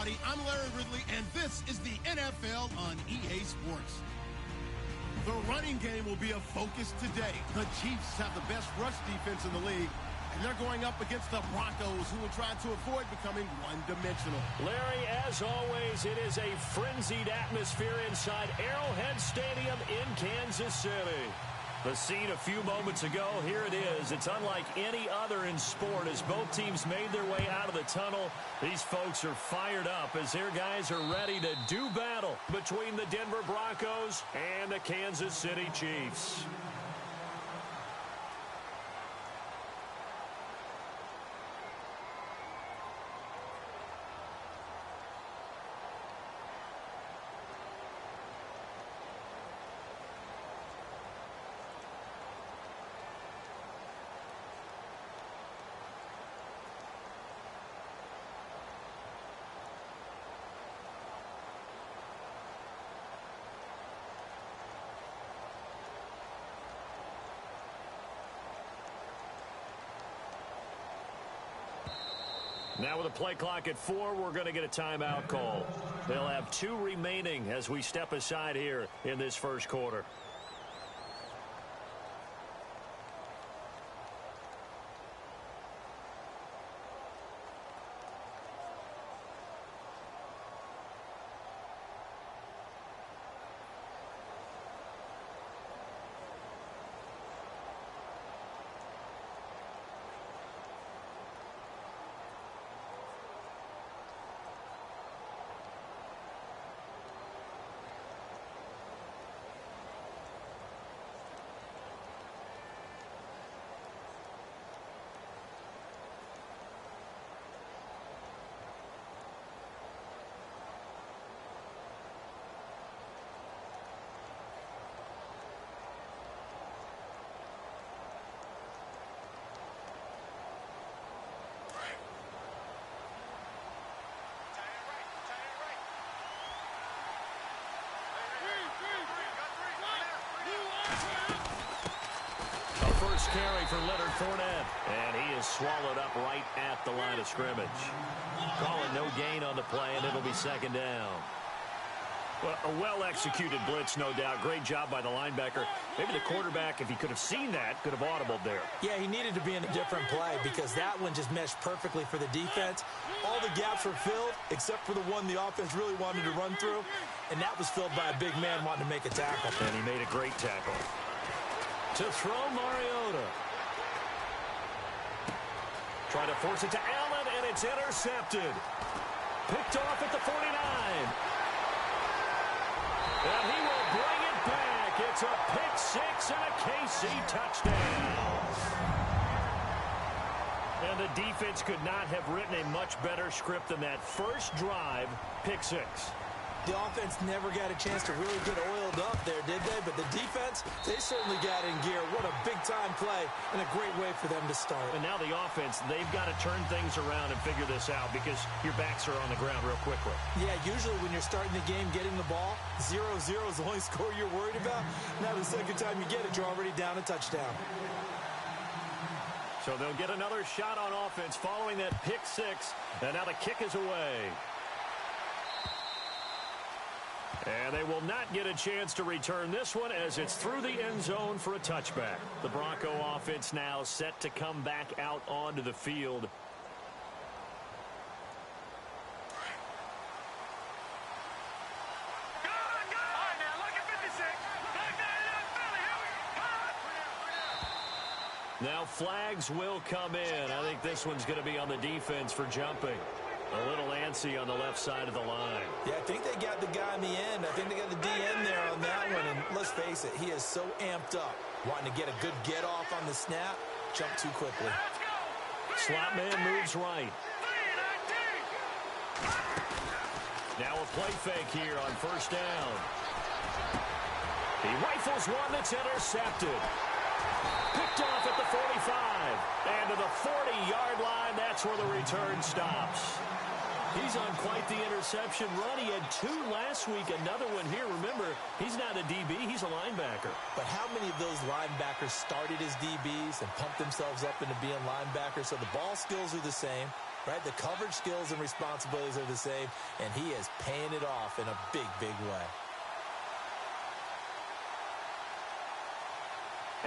everybody. I'm Larry Ridley, and this is the NFL on EA Sports. The running game will be a focus today. The Chiefs have the best rush defense in the league, and they're going up against the Broncos, who will try to avoid becoming one-dimensional. Larry, as always, it is a frenzied atmosphere inside Arrowhead Stadium in Kansas City. The scene a few moments ago, here it is. It's unlike any other in sport as both teams made their way out of the tunnel. These folks are fired up as their guys are ready to do battle between the Denver Broncos and the Kansas City Chiefs. Now with a play clock at 4, we're going to get a timeout call. They'll have 2 remaining as we step aside here in this first quarter. Carry for Leonard Fournette, and he is swallowed up right at the line of scrimmage. Calling no gain on the play, and it'll be second down. Well, a well-executed blitz, no doubt. Great job by the linebacker. Maybe the quarterback, if he could have seen that, could have audibled there. Yeah, he needed to be in a different play because that one just meshed perfectly for the defense. All the gaps were filled except for the one the offense really wanted to run through, and that was filled by a big man wanting to make a tackle. And he made a great tackle. To throw Mariota. Try to force it to Allen, and it's intercepted. Picked off at the 49. And he will bring it back. It's a pick 6 and a KC touchdown. And the defense could not have written a much better script than that first drive, pick 6. The offense never got a chance to really get oiled up there, did they? But the defense, they certainly got in gear. What a big-time play and a great way for them to start. And now the offense, they've got to turn things around and figure this out because your backs are on the ground real quickly. Yeah, usually when you're starting the game, getting the ball, 0-0 is the only score you're worried about. Now the second time you get it, you're already down a touchdown. So they'll get another shot on offense following that pick 6, and now the kick is away. And they will not get a chance to return this one as it's through the end zone for a touchback. The Bronco offense now set to come back out onto the field. Now flags will come in. I think this one's going to be on the defense for jumping. A little antsy on the left side of the line. Yeah, I think they got the guy in the end. I think they got the DN there on that one. And let's face it, he is so amped up. Wanting to get a good get off on the snap, jump too quickly. Slot man moves right. Now a play fake here on first down. He rifles one that's intercepted. Picked off at the 45. And to the 40-yard line, that's where the return stops. He's on quite the interception run. He had 2 last week, another one here. Remember, he's not a DB, he's a linebacker. But how many of those linebackers started as DBs and pumped themselves up into being linebackers? So the ball skills are the same. right? The coverage skills and responsibilities are the same, and he is paying it off in a big, big way.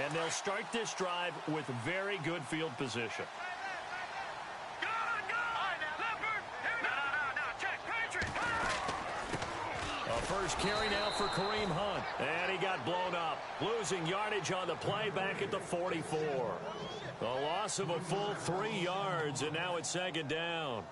And they'll start this drive with very good field position. A first carry now for Kareem Hunt. And he got blown up. Losing yardage on the play back at the 44. A loss of a full 3 yards, and now it's second down.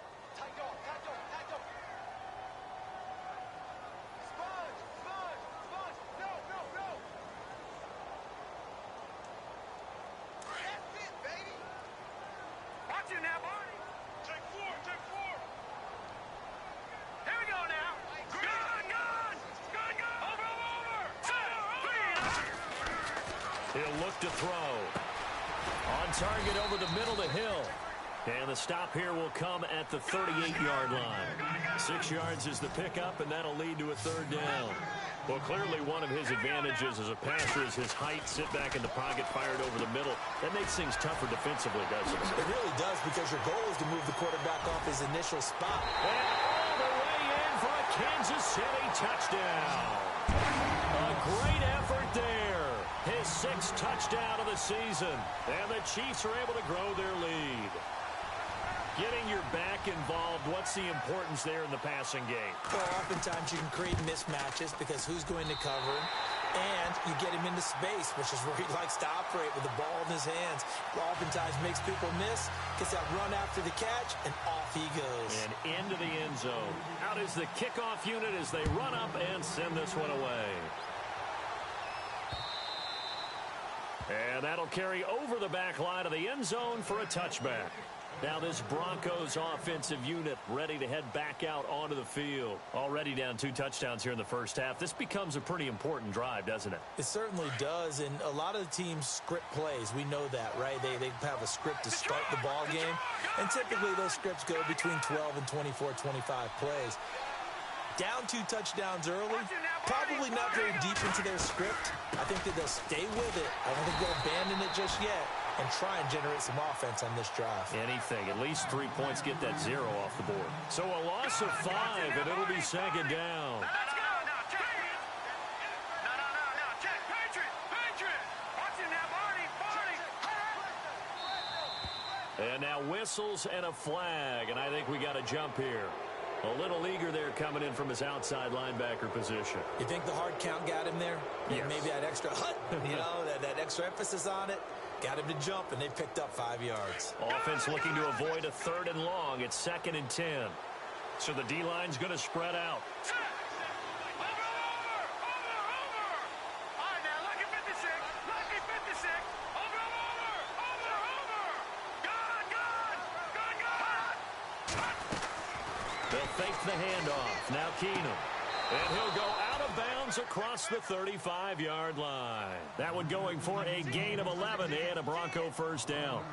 He'll look to throw. On target over the middle to Hill. And the stop here will come at the 38-yard line. 6 yards is the pickup, and that'll lead to a third down. Well, clearly one of his advantages as a passer is his height. Sit back in the pocket, fired over the middle. That makes things tougher defensively, doesn't it? It really does, because your goal is to move the quarterback off his initial spot. And all the way in for a Kansas City touchdown. A great effort there. His 6th touchdown of the season. And the Chiefs are able to grow their lead. Getting your back involved, what's the importance there in the passing game? Well, oftentimes you can create mismatches because who's going to cover him, and you get him into space, which is where he likes to operate with the ball in his hands. It oftentimes makes people miss, gets that run after the catch, and off he goes. And into the end zone. Out is the kickoff unit as they run up and send this one away. And that'll carry over the back line of the end zone for a touchback. Now this Broncos offensive unit ready to head back out onto the field. Already down 2 touchdowns here in the first half. This becomes a pretty important drive, doesn't it? It certainly does, and a lot of the teams script plays. We know that, right? They have a script to start the ball game, and typically those scripts go between 12 and 24, 25 plays. Down 2 touchdowns early, probably not very deep into their script. I think that they'll stay with it. I don't think they'll abandon it just yet and try and generate some offense on this drive. Anything. At least 3 points, get that 0 off the board. So a loss of 5, and it'll be second down. Let's go. Now, check. No. Check. Patriot. Watching that, Barney. And now whistles and a flag, and I think we got a jump here. A little eager there coming in from his outside linebacker position. You think the hard count got him there? Yes. Maybe that extra that extra emphasis on it got him to jump, and they picked up 5 yards. Offense looking to avoid a 3rd and long. It's 2nd and 10. So the D-line's going to spread out. Over. All right, now, lucky 56. Over. Gone. They'll fake the handoff. Now Keenum. And he'll go out of bounds across the 35-yard line. That one going for a gain of 11 and a Bronco first down.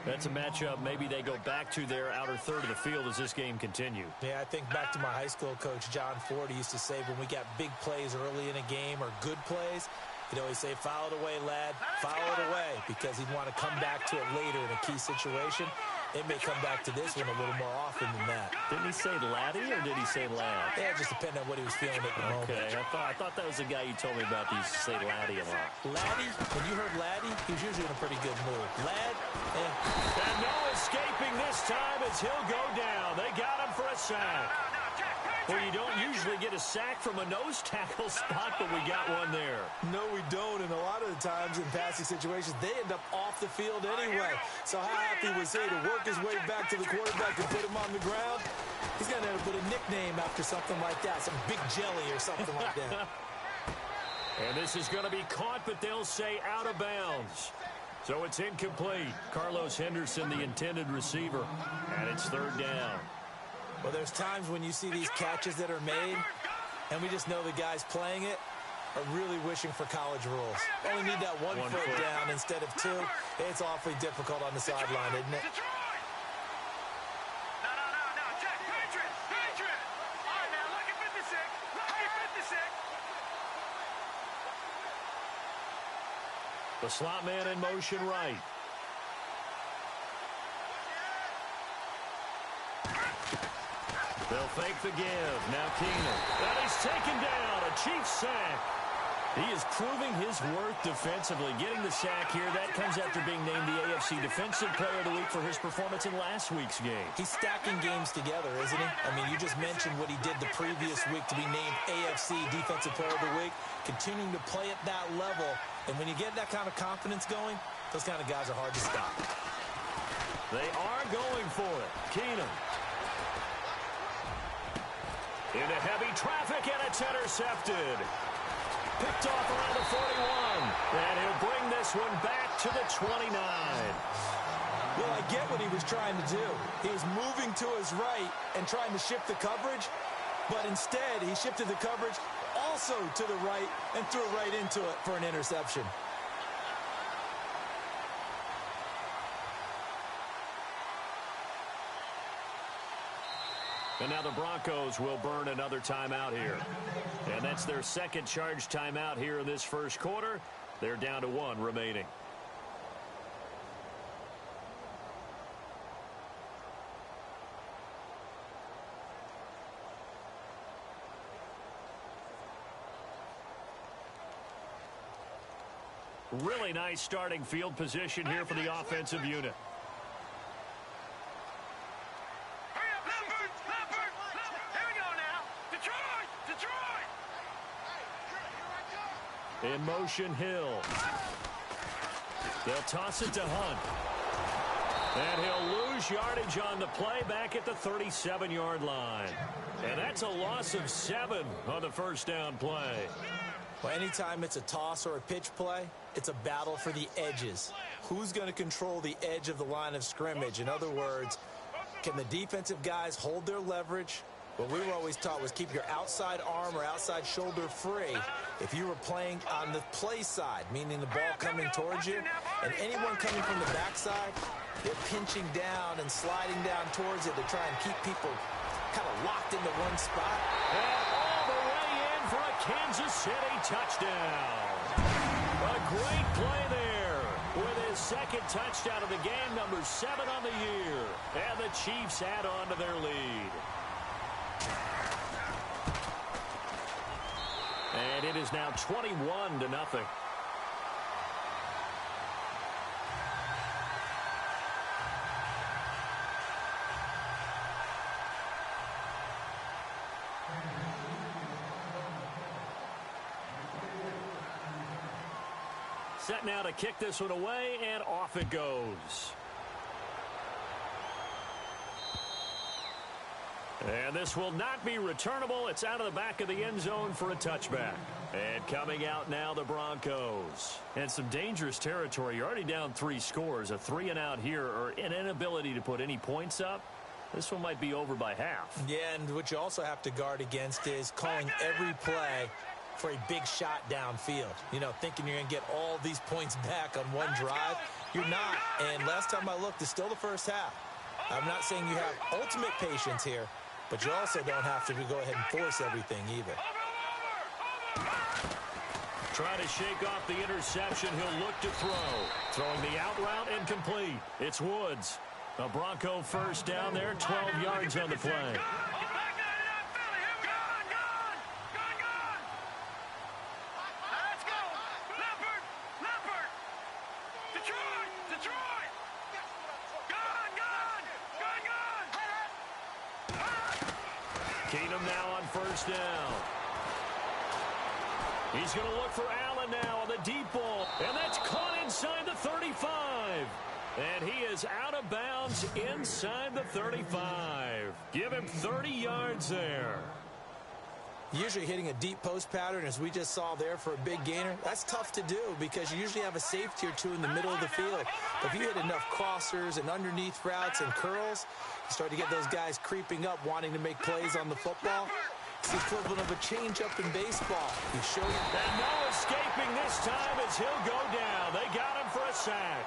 That's a matchup maybe they go back to their outer third of the field as this game continues. Yeah, I think back to my high school coach, John Ford. He used to say when we got big plays early in a game or good plays, he'd always say, foul it away, lad, foul it away, because he'd want to come back to it later in a key situation. It may come back to this one a little more often than that. Didn't he say laddie or did he say lad? Yeah, it just depended on what he was feeling at the moment. Okay, I thought that was the guy you told me about. He used to say laddie a lot. Laddie, when you heard laddie, he was usually in a pretty good mood. Lad, And no escaping this time as he'll go down. They got him for a sack. Well, you don't usually get a sack from a nose tackle spot, but we got one there. No, we don't, and a lot of the times in passing situations, they end up off the field anyway. So how happy was he to work his way back to the quarterback and put him on the ground? He's going to end up with a nickname after something like that, some big jelly or something like that. And this is going to be caught, but they'll say out of bounds. So it's incomplete. Carlos Henderson, the intended receiver, and it's 3rd down. Well, there's times when you see these catches that are made, and we just know the guys playing it are really wishing for college rules. Only need that one foot down instead of 2. It's awfully difficult on the sideline, isn't it? No. Check. Patriot. All right, now, lucky 56. The slot man in motion right. They'll fake the give. Now Keenan. And he's taken down. A Chiefs sack. He is proving his worth defensively. Getting the sack here, that comes after being named the AFC Defensive Player of the Week for his performance in last week's game. He's stacking games together, isn't he? I mean, you just mentioned what he did the previous week to be named AFC Defensive Player of the Week. Continuing to play at that level. And when you get that kind of confidence going, those kind of guys are hard to stop. They are going for it. Keenan. Into heavy traffic, and it's intercepted. Picked off around the 41. And he'll bring this one back to the 29. Well, I get what he was trying to do. He was moving to his right and trying to shift the coverage. But instead, he shifted the coverage also to the right and threw it right into it for an interception. And now the Broncos will burn another timeout here. And that's their second charge timeout here in this first quarter. They're down to one remaining. Really nice starting field position here for the offensive unit. In motion, Hill. They'll toss it to Hunt. And he'll lose yardage on the play back at the 37-yard line. And that's a loss of 7 on the first down play. Well, anytime it's a toss or a pitch play, it's a battle for the edges. Who's going to control the edge of the line of scrimmage? In other words, can the defensive guys hold their leverage? What we were always taught was keep your outside arm or outside shoulder free if you were playing on the play side, meaning the ball coming towards you. And anyone coming from the backside, they're pinching down and sliding down towards it to try and keep people kind of locked into one spot. And all the way in for a Kansas City touchdown. A great play there with his second touchdown of the game, number 7 on the year. And the Chiefs add on to their lead. And it is now 21-0. Set now to kick this one away, and off it goes. And this will not be returnable. It's out of the back of the end zone for a touchback. And coming out now, the Broncos. And some dangerous territory. You're already down 3 scores. A 3-and-out here, or an inability to put any points up. This one might be over by half. Yeah, and what you also have to guard against is calling every play for a big shot downfield. You know, thinking you're going to get all these points back on one drive. You're not. And last time I looked, it's still the first half. I'm not saying you have ultimate patience here, but you also don't have to go ahead and force everything either. Trying to shake off the interception. He'll look to throw. Throwing the out route incomplete. It's Woods. A Bronco first down there, 12 yards on the play. Keenum now on first down. He's going to look for Allen now on the deep ball. And that's caught inside the 35. And he is out of bounds inside the 35. Give him 30 yards there. Usually hitting a deep post pattern, as we just saw there for a big gainer, that's tough to do because you usually have a safety or two in the middle of the field. But if you hit enough crossers and underneath routes and curls, you start to get those guys creeping up, wanting to make plays on the football. It's the equivalent of a changeup in baseball. You show you. And no escaping this time as he'll go down. They got him for a sack.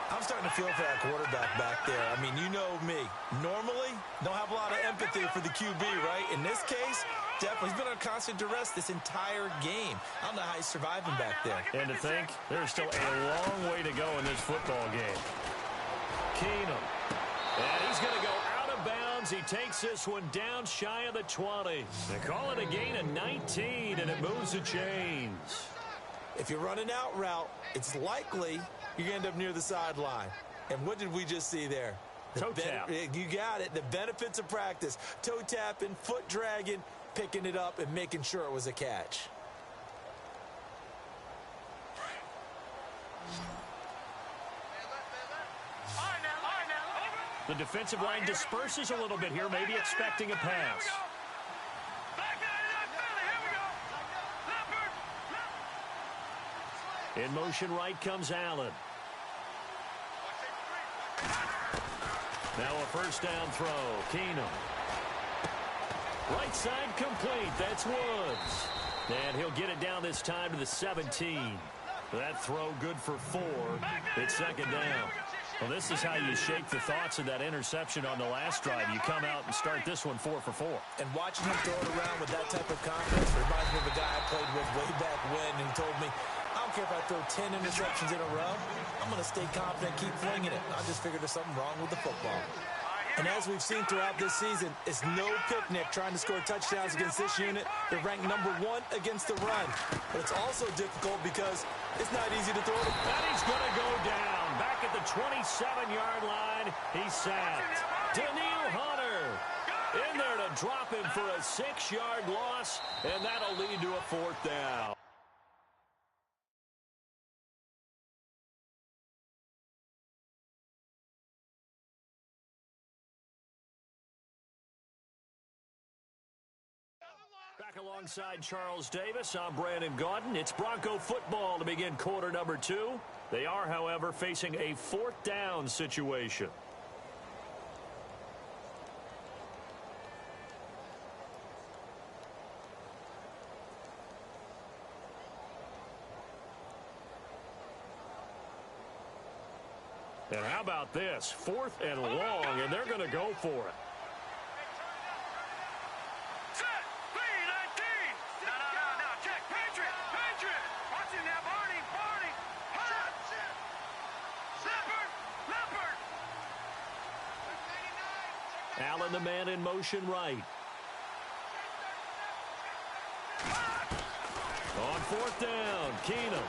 I'm starting to feel for that quarterback back there. I mean, you know me. Normally, don't have a lot of empathy for the QB, right? In this case, definitely. He's been on constant duress this entire game. I don't know how he's surviving back there. And to think, there's still a long way to go in this football game. Keenum. And he's going to go out of bounds as he takes this one down shy of the 20. They call it a gain of 19, and it moves the chains. If you're running out route, it's likely you're going to end up near the sideline. And what did we just see there? Toe tap. You got it. The benefits of practice. Toe tapping, foot dragging, picking it up, and making sure it was a catch. The defensive line disperses a little bit here, maybe expecting a pass. In motion right comes Allen. Now a first down throw. Keenum. Right side complete. That's Woods. And he'll get it down this time to the 17. That throw good for 4. It's second down. Well, this is how you shake the thoughts of that interception on the last drive. You come out and start this one 4 for 4. And watching him throw it around with that type of confidence reminds me of a guy I played with way back when who told me, I don't care if I throw 10 interceptions in a row, I'm going to stay confident, keep flinging it. I just figured there's something wrong with the football. And as we've seen throughout this season, it's no picnic trying to score touchdowns against this unit. They're ranked number 1 against the run. But it's also difficult because it's not easy to throw the ball. And he's going to go down. Back at the 27-yard line, he's sacked. Daniil Hunter in there to drop him for a 6-yard loss, and that'll lead to a 4th down. Back alongside Charles Davis, I'm Brandon Gaudin. It's Bronco football to begin quarter number 2. They are, however, facing a 4th down situation. And how about this? 4th and long, and they're going to go for it. Allen, the man in motion right. On 4th down, Keenum.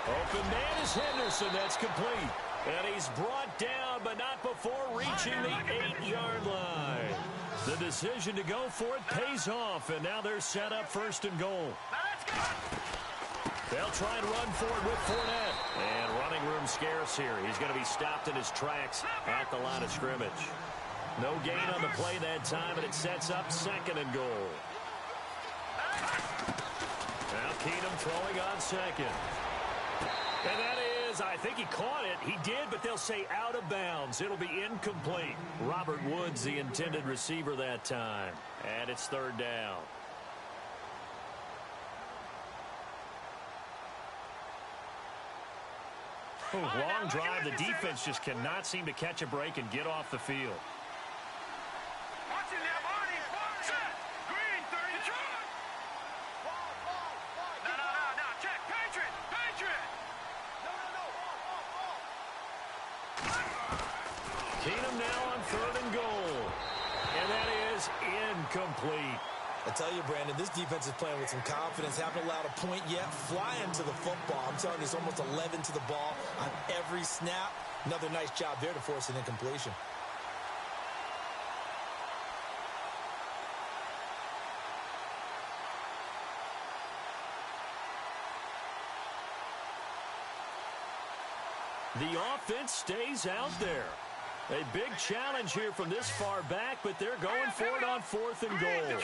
Open man is Henderson. That's complete. And he's brought down, but not before reaching the 8-yard line. The decision to go for it pays off, and now they're set up 1st and goal. They'll try and run forward with Fournette. And running room scarce here. He's going to be stopped in his tracks at the line of scrimmage. No gain on the play that time, and it sets up 2nd and goal. Now Keenum throwing on 2nd. And that is, I think he caught it. He did, but they'll say out of bounds. It'll be incomplete. Robert Woods, the intended receiver that time. And it's 3rd down. Long drive. The defense just cannot seem to catch a break and get off the field. Keenum now on 3rd and goal. And that is incomplete. I tell you, Brandon, this defense is playing with some confidence. Haven't allowed a point yet. Flying to the football. I'm telling you, it's almost 11 to the ball on every snap. Another nice job there to force an incompletion. The offense stays out there. A big challenge here from this far back, but they're going for it on 4th and goal.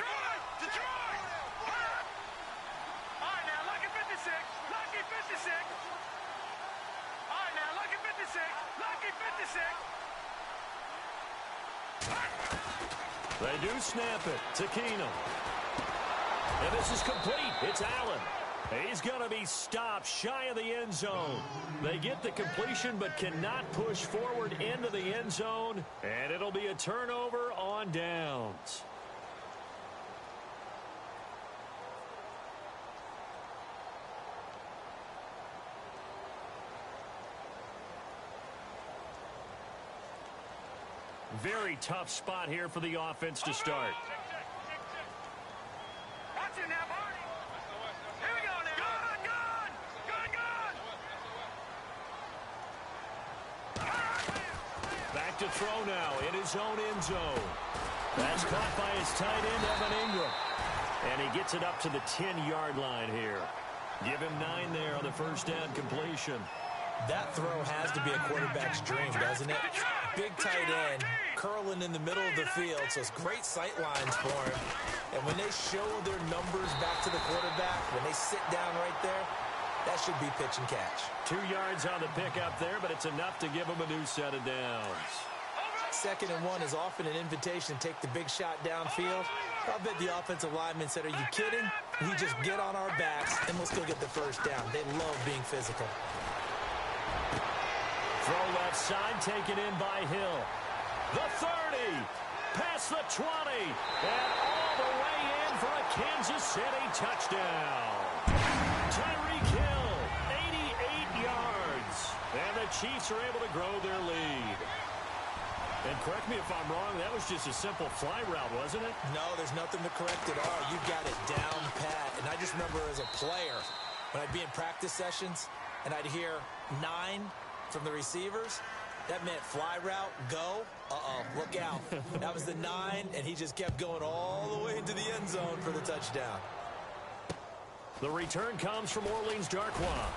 They do snap it to Keenum. And this is complete. It's Allen. He's going to be stopped shy of the end zone. They get the completion but cannot push forward into the end zone. And it'll be a turnover on downs. Very tough spot here for the offense to start. Watch it now, Barney. Here we go now. Good. Back to throw now in his own end zone. That's caught by his tight end, Evan Ingram. And he gets it up to the 10-yard line here. Give him 9 there on the first down completion. That throw has to be a quarterback's dream, doesn't it? Big tight end, curling in the middle of the field, so it's great sight lines for him. And when they show their numbers back to the quarterback, when they sit down right there, that should be pitch and catch. 2 yards on the pickup there, but it's enough to give him a new set of downs. 2nd and 1 is often an invitation to take the big shot downfield. I bet the offensive lineman said, are you kidding? We just get on our backs, and we'll still get the first down. They love being physical. Throw left side, taken in by Hill. The 30, past the 20, and all the way in for a Kansas City touchdown. Tyreek Hill, 88 yards. And the Chiefs are able to grow their lead. And correct me if I'm wrong, that was just a simple fly route, wasn't it? No, there's nothing to correct at all. You've got it down pat. And I just remember as a player, when I'd be in practice sessions, and I'd hear 9 from the receivers, that meant fly route, go. Uh-oh, look out. That was the 9, and he just kept going all the way into the end zone for the touchdown. The return comes from Orleans Darkwa.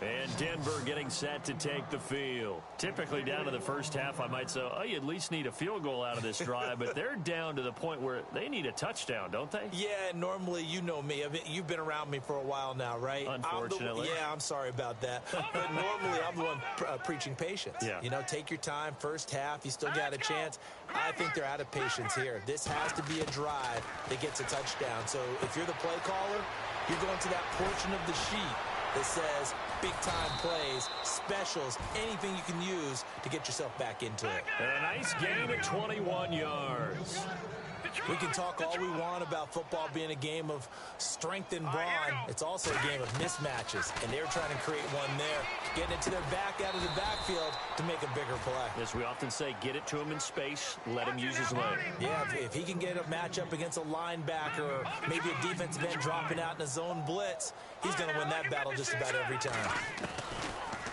And Denver getting set to take the field. Typically down to the first half, I might say, oh, you at least need a field goal out of this drive, but they're down to the point where they need a touchdown, don't they? Yeah, normally, you know me. You've been around me for a while now, right? Unfortunately. I'm sorry about that. But normally, I'm the one preaching patience. Yeah. You know, take your time. First half, you still got a chance. I think they're out of patience here. This has to be a drive that gets a touchdown. So if you're the play caller, you're going to that portion of the sheet that says big-time plays, specials, anything you can use to get yourself back into it. And a nice gain of 21 yards. We can talk all we want about football being a game of strength and brawn. It's also a game of mismatches, and they're trying to create one there, getting it to their back out of the backfield to make a bigger play. As we often say, get it to him in space, let him use his leg. Yeah, if he can get a matchup against a linebacker or maybe a defensive end dropping out in a zone blitz, he's going to win that battle just about every time.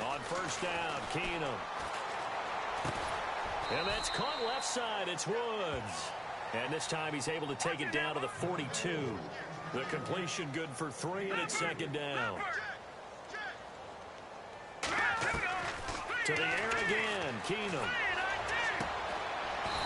On first down, Keenum. And that's caught left side. It's Woods. And this time he's able to take it down to the 42. The completion good for 3, and it's 2nd down. To the air again, Keenum.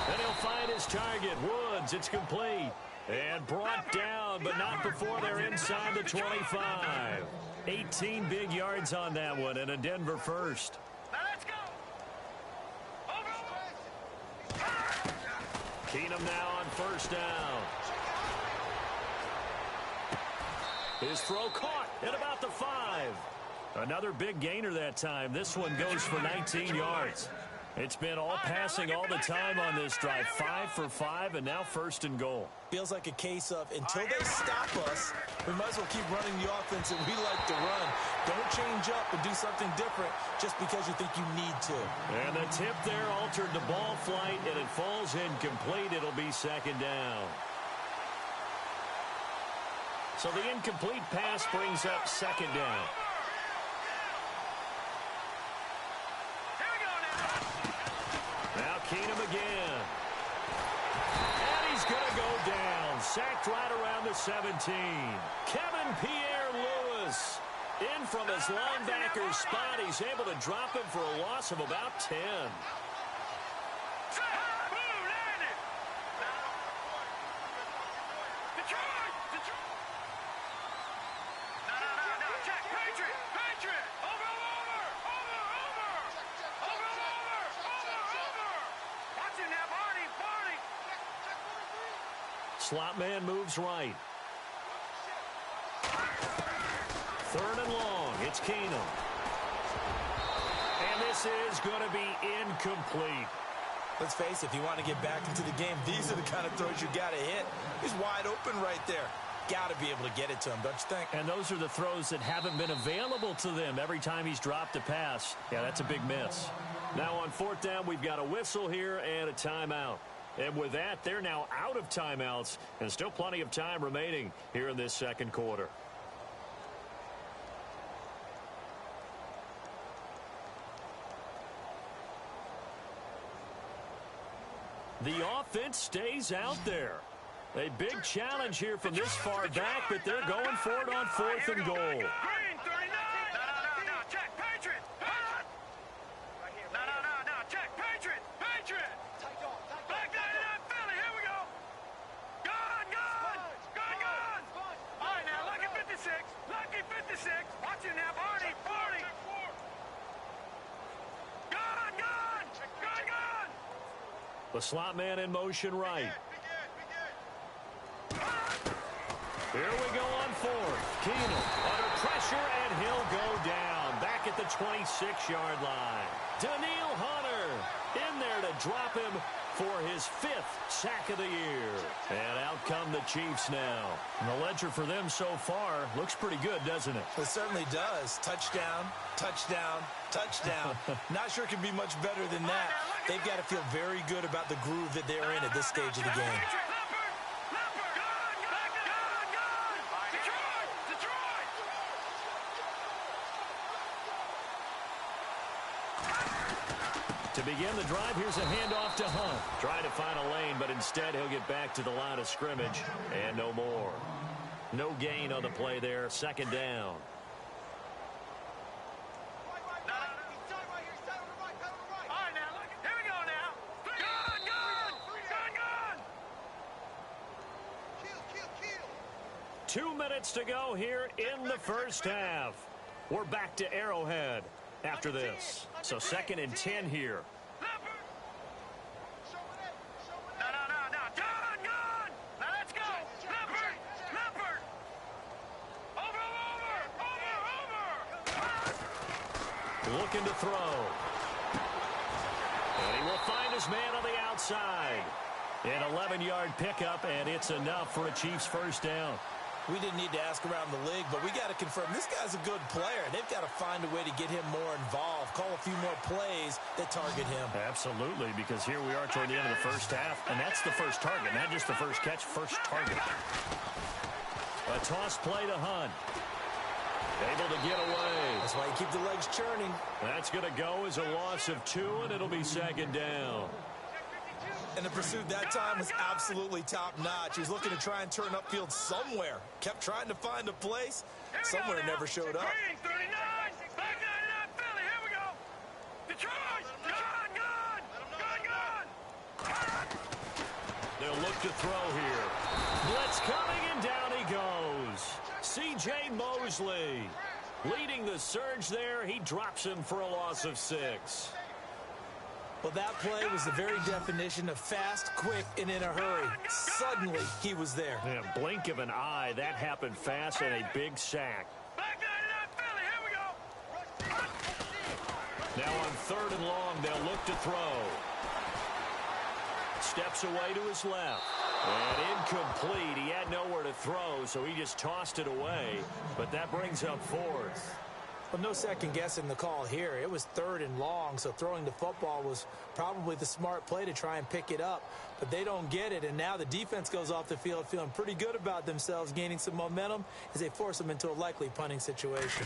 And he'll find his target, Woods. It's complete. And brought down, but not before they're inside the 25. 18 big yards on that one, and a Denver first. Now let's go. Keenum now on first down. His throw caught at about the 5. Another big gainer that time. This one goes for 19 yards. It's been all passing all the time on this drive. 5 for 5, and now 1st and goal. Feels like a case of until they stop us, we might as well keep running the offense that we like to run. Don't change up and do something different just because you think you need to. And the tip there altered the ball flight, and it falls incomplete. It'll be 2nd down. So the incomplete pass brings up 2nd down. Now Keenum again. And he's going to go down. Sacked right around the 17. Kevin Pierre-Louis in from his linebacker's spot. He's able to drop him for a loss of about 10. Slot man moves right. 3rd and long. It's Keenum. And this is going to be incomplete. Let's face it, if you want to get back into the game, these are the kind of throws you got to hit. He's wide open right there. got to be able to get it to him, don't you think? And those are the throws that haven't been available to them every time he's dropped a pass. Yeah, that's a big miss. Now on 4th down, we've got a whistle here and a timeout. And with that, they're now out of timeouts and still plenty of time remaining here in this second quarter. The offense stays out there. A big challenge here from this far back, but they're going for it on 4th and goal. Green, 39. No, check, Patriot. No, check, Patriot. Back 99, Philly, here we go. Gone. All right, now, lucky 56. Watch it now, Barney. Gone. The slot man in motion right. Here we go on 4th. Keenum under pressure, and he'll go down. Back at the 26-yard line. Daniil Hunter in there to drop him for his 5th sack of the year. And out come the Chiefs now. And the ledger for them so far looks pretty good, doesn't it? It certainly does. Touchdown. Not sure it can be much better than that. They've got to feel very good about the groove that they're in at this stage of the game. To begin the drive, here's a handoff to Hunt. Trying to find a lane, but instead he'll get back to the line of scrimmage. And no more. No gain on the play there. 2nd down. All right, now, look. Here we go now. Gone. 2 minutes to go here in the first half. We're back to Arrowhead after this. So 2nd and 10 here. No. Gone. Now let's go. Leopard. Over. Looking to throw. And he will find his man on the outside. An 11-yard pickup, and it's enough for a Chiefs first down. We didn't need to ask around the league, but we got to confirm this guy's a good player. They've got to find a way to get him more involved, call a few more plays that target him. Absolutely, because here we are toward the end of the first half, and that's the first target, not just the first catch, first target. A toss play to Hunt. Able to get away. That's why you keep the legs churning. That's going to go as a loss of 2, and it'll be 2nd down. And the pursuit that time was absolutely top-notch. He was looking to try and turn upfield somewhere. Kept trying to find a place. Somewhere never showed up. Green, 39. Back 99, Philly, here we go. Detroit. Gone. They'll look to throw here. Blitz coming, and down he goes. C.J. Mosley leading the surge there. He drops him for a loss of 6. Well, that play was the very definition of fast, quick, and in a hurry. Suddenly, he was there. Yeah, blink of an eye. That happened fast, and a big sack. Back 99, Philly, here we go. Now on 3rd and long, they'll look to throw. Steps away to his left. And incomplete. He had nowhere to throw, so he just tossed it away. But that brings up 4th. Well, no second guessing the call here. It was 3rd and long, so throwing the football was probably the smart play to try and pick it up. But they don't get it, and now the defense goes off the field feeling pretty good about themselves, gaining some momentum as they force them into a likely punting situation.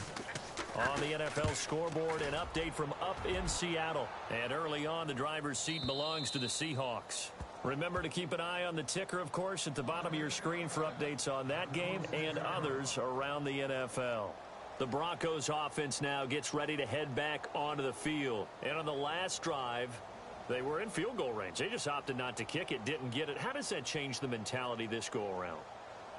On the NFL scoreboard, an update from up in Seattle. And early on, the driver's seat belongs to the Seahawks. Remember to keep an eye on the ticker, of course, at the bottom of your screen for updates on that game and others around the NFL. The Broncos offense now gets ready to head back onto the field. And on the last drive, they were in field goal range. They just opted not to kick it, didn't get it. How does that change the mentality this go-around?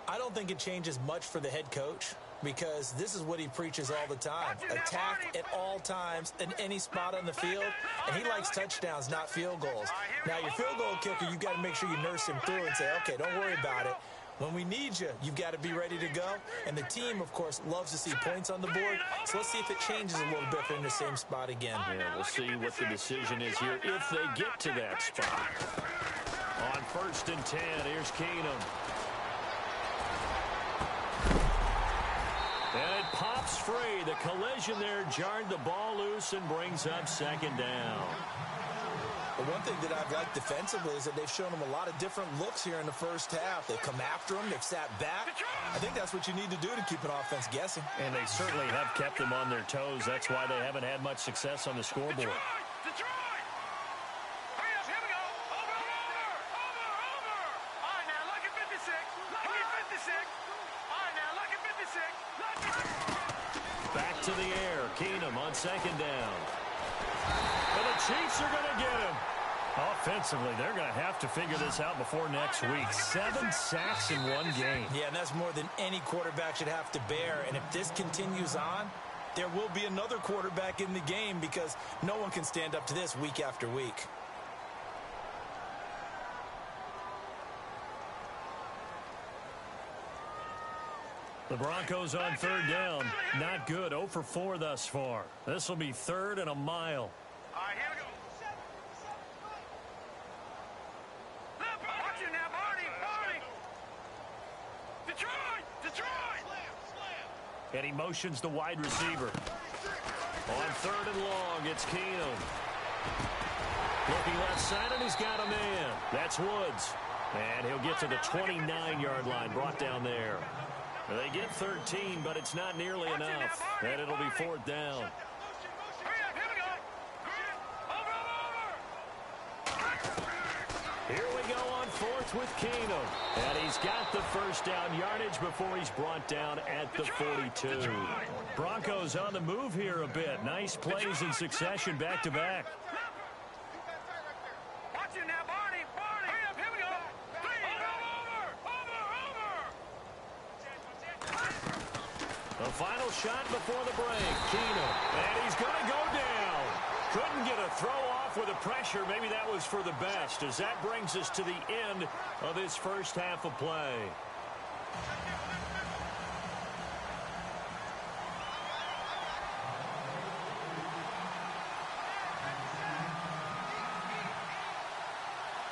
I don't think it changes much for the head coach because this is what he preaches all the time. Attack at all times in any spot on the field, and he likes touchdowns, not field goals. Now, your field goal kicker, you've got to make sure you nurse him through and say, okay, don't worry about it. When we need you, you've got to be ready to go. And the team, of course, loves to see points on the board. So let's see if it changes a little bit if they're in the same spot again. Yeah, we'll see what the decision is here if they get to that spot. On 1st and 10, here's Keenum. And it pops free. The collision there jarred the ball loose and brings up second down. The one thing that I've liked defensively is that they've shown them a lot of different looks here in the first half. They've come after them. They've sat back. I think that's what you need to do to keep an offense guessing. And they certainly have kept them on their toes. That's why they haven't had much success on the scoreboard. Detroit! Hurry up, here we go. Over. All right, now, look at 56. Look at 56. All right, now, look at 56. Back to the air. Keenum on second down. And the Chiefs are going to get him. Offensively, they're going to have to figure this out before next week. 7 sacks in one game. Yeah, and that's more than any quarterback should have to bear. And if this continues on, there will be another quarterback in the game because no one can stand up to this week after week. The Broncos on third down. Not good. 0 for 4 thus far. This will be 3rd and a mile. All right, here we go. Watch it now, Barney. Detroit. And he motions the wide receiver. On 3rd and long, it's Keenum. Looking left side, and he's got a man. That's Woods. And he'll get to the 29-yard line, brought down there. They get 13, but it's not nearly enough. And it'll be 4th down. Here we go on 4th with Keenum. And he's got the first down yardage before he's brought down at the 42. Broncos on the move here a bit. Nice plays in succession back-to-back. Watch it now, Barney. Hurry up, here we go. The final shot before the break. Keenum. And he's going to go down. Couldn't get a throw off with the pressure. Maybe that was for the best, as that brings us to the end of this first half of play.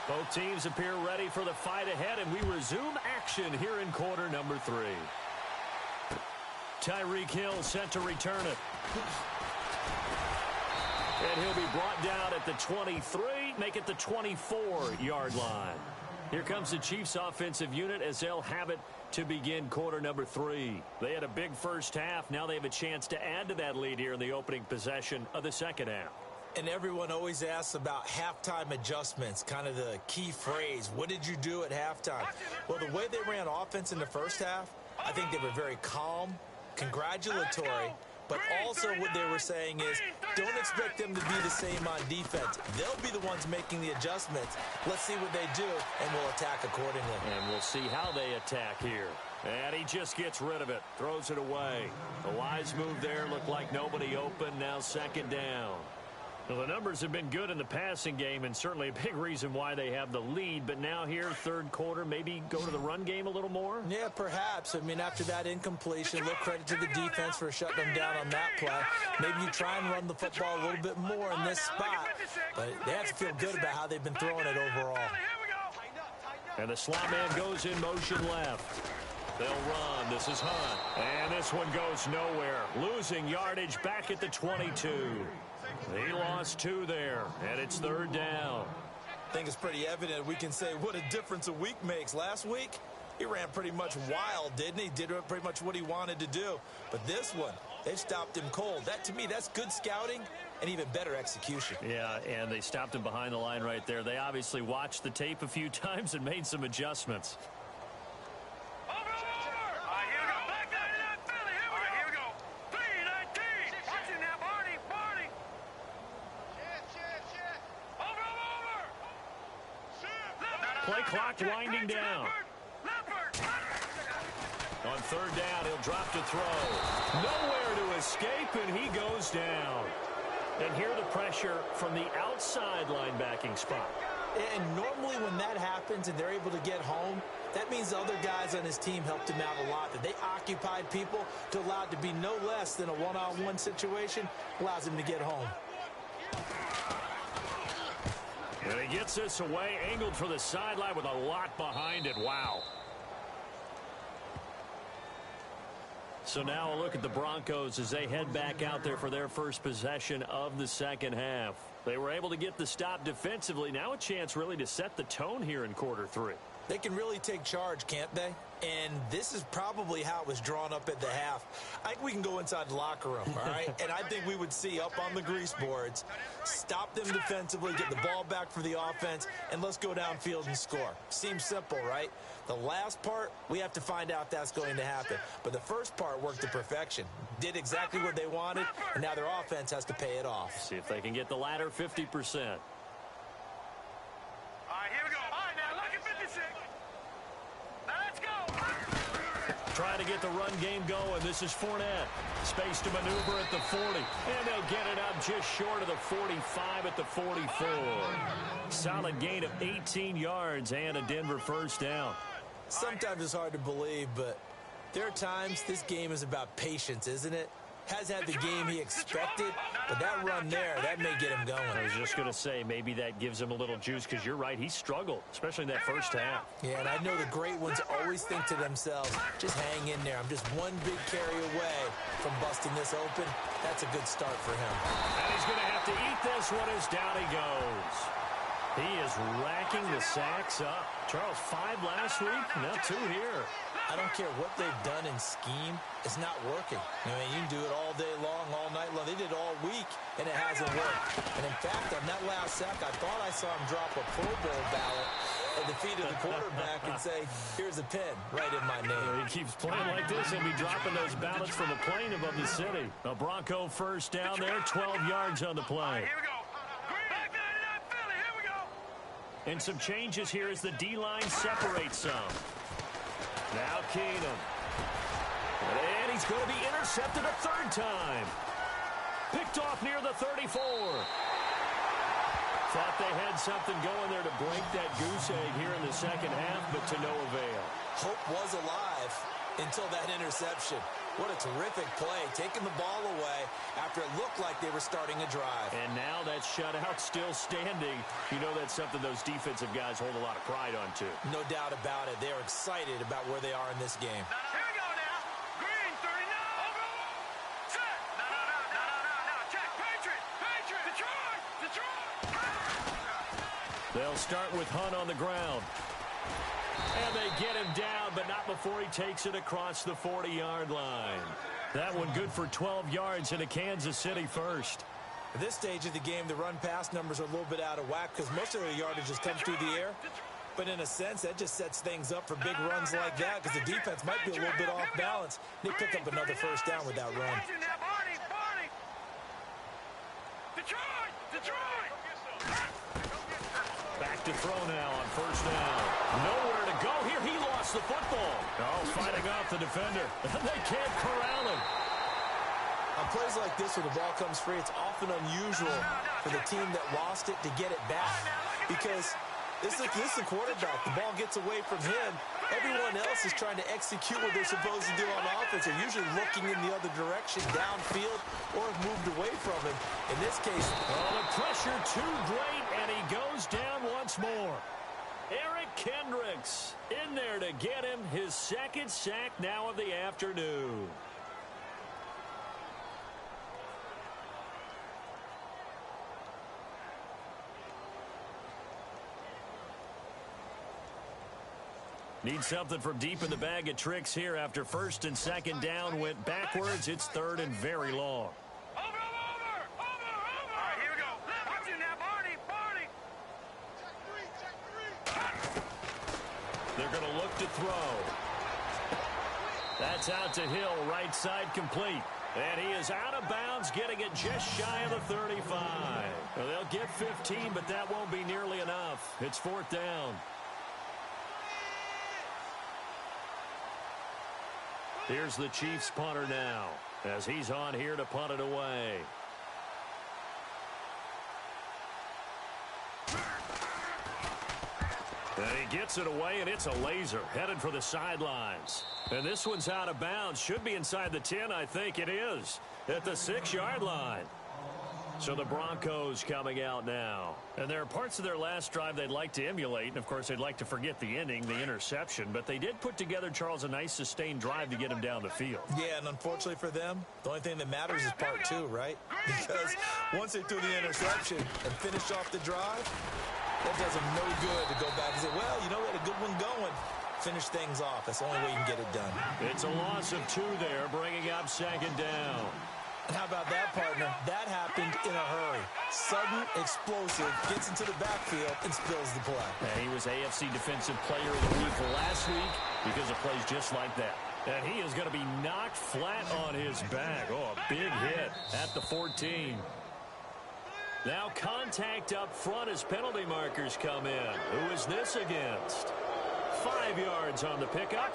Both teams appear ready for the fight ahead, and we resume action here in quarter number 3. Tyreek Hill set to return it. And he'll be brought down at the 23, make it the 24-yard line. Here comes the Chiefs offensive unit as they'll have it to begin quarter number 3. They had a big first half. Now they have a chance to add to that lead here in the opening possession of the second half. And everyone always asks about halftime adjustments, kind of the key phrase. What did you do at halftime? Well, the way they ran offense in the first half, I think they were very calm, congratulatory, but also what they were saying is don't expect them to be the same on defense. They'll be the ones making the adjustments. Let's see what they do, and we'll attack accordingly. And we'll see how they attack here. And he just gets rid of it, throws it away. The wise move there, looked like nobody open, now second down. Well, the numbers have been good in the passing game, and certainly a big reason why they have the lead. But now here, third quarter, maybe go to the run game a little more? Yeah, perhaps. I mean, after that incompletion, a little credit to the defense for shutting them down on that play. Maybe you try and run the football a little bit more in this spot. But they have to feel good about how they've been throwing it overall. And the slot man goes in motion left. They'll run. This is Hunt. And this one goes nowhere. Losing yardage back at the 22. He lost 2 there, and it's third down. I think it's pretty evident we can say what a difference a week makes. Last week, he ran pretty much wild, didn't he? Did pretty much what he wanted to do. But this one, they stopped him cold. That, to me, that's good scouting and even better execution. Yeah, and they stopped him behind the line right there. They obviously watched the tape a few times and made some adjustments. Play clock winding down. On third down, he'll drop to throw. Nowhere to escape, and he goes down. And here the pressure from the outside linebacking spot. And normally when that happens and they're able to get home, that means the other guys on his team helped him out a lot. That they occupied people to allow it to be no less than a one-on-one situation, allows him to get home. And he gets this away, angled for the sideline with a lot behind it. Wow. So now a look at the Broncos as they head back out there for their first possession of the second half. They were able to get the stop defensively. Now a chance really to set the tone here in quarter 3. They can really take charge, can't they? And this is probably how it was drawn up at the half. I think we can go inside the locker room, all right? And I think we would see up on the grease boards, stop them defensively, get the ball back for the offense, and let's go downfield and score. Seems simple, right? The last part, we have to find out that's going to happen. But the first part worked to perfection. Did exactly what they wanted, and now their offense has to pay it off. See if they can get the latter 50%. Trying to get the run game going. This is Fournette. Space to maneuver at the 40. And they'll get it up just short of the 45 at the 44. Solid gain of 18 yards and a Denver first down. Sometimes it's hard to believe, but there are times this game is about patience, isn't it? Has had the game he expected, but that run there, that may get him going. I was just going to say, maybe that gives him a little juice, because you're right, he struggled, especially in that first half. Yeah, and I know the great ones always think to themselves, just hang in there. I'm just one big carry away from busting this open. That's a good start for him. And he's going to have to eat this one as down he goes. He is racking the sacks up. Charles, 5 last week, now 2 here. I don't care what they've done in scheme. It's not working. I mean, you can do it all day long, all night long. They did it all week, and it hasn't worked. And, in fact, on that last sack, I thought I saw him drop a Pro Bowl ballot at the feet of the quarterback and say, here's a pin right in my name. He keeps playing like this. He'll be dropping those ballots from a plane above the city. A Bronco first down there, 12 yards on the play. Here we go. Back there to that Philly. Here we go. And some changes here as the D-line separates some. Now Keenum. And he's going to be intercepted a 3rd time. Picked off near the 34. Thought they had something going there to break that goose egg here in the second half, but to no avail. Hope was alive until that interception. What a terrific play, taking the ball away after it looked like they were starting a drive. And now that shutout still standing. You know that's something those defensive guys hold a lot of pride on, too. No doubt about it. They're excited about where they are in this game. Here we go now. Green, 39. Set. No. Check. Patriot. Detroit. They'll start with Hunt on the ground. And they get him down, but not before he takes it across the 40-yard line. That one good for 12 yards in a Kansas City first. At this stage of the game, the run-pass numbers are a little bit out of whack because most of their yardage just comes through the air. But in a sense, that just sets things up for big runs like that because the defense might be a little bit off balance. They pick up another first down with that run. Back to throw now on first down. Nowhere to go here. He lost the football. Oh, fighting off the defender. They can't corral him. On plays like this where the ball comes free, it's often unusual for the team that lost it to get it back because this is a quarterback. The ball gets away from him. Everyone else is trying to execute what they're supposed to do on offense. They're usually looking in the other direction, downfield, or have moved away from him. In this case, the pressure too great, and he goes down once more. Eric Kendricks in there to get him his 2nd sack now of the afternoon. Need something from deep in the bag of tricks here after 1st and 2nd down went backwards. It's 3rd and very long. Over. All right, here we go. Watch it now, Barney. Check 3. They're going to look to throw. That's out to Hill, right side complete. And he is out of bounds, getting it just shy of the 35. Well, they'll get 15, but that won't be nearly enough. It's 4th down. Here's the Chiefs punter now as he's on here to punt it away. And he gets it away, and it's a laser headed for the sidelines. And this one's out of bounds. Should be inside the 10, I think it is, at the 6-yard line. So the Broncos coming out now. And there are parts of their last drive they'd like to emulate. And, of course, they'd like to forget the ending, the interception. But they did put together, Charles, a nice sustained drive to get him down the field. Yeah, and unfortunately for them, the only thing that matters is part two, right? Because once they threw the interception and finished off the drive, that does them no good to go back and say, well, you know, we had a good one going. Finish things off. That's the only way you can get it done. It's a loss of 2 there, bringing up second down. And how about that, partner? That happened in a hurry. Sudden, explosive, gets into the backfield, and spills the play. And he was AFC Defensive Player of the Week last week because of plays just like that. And he is going to be knocked flat on his back. Oh, a big hit at the 14. Now contact up front as penalty markers come in. Who is this against? 5 yards on the pickup.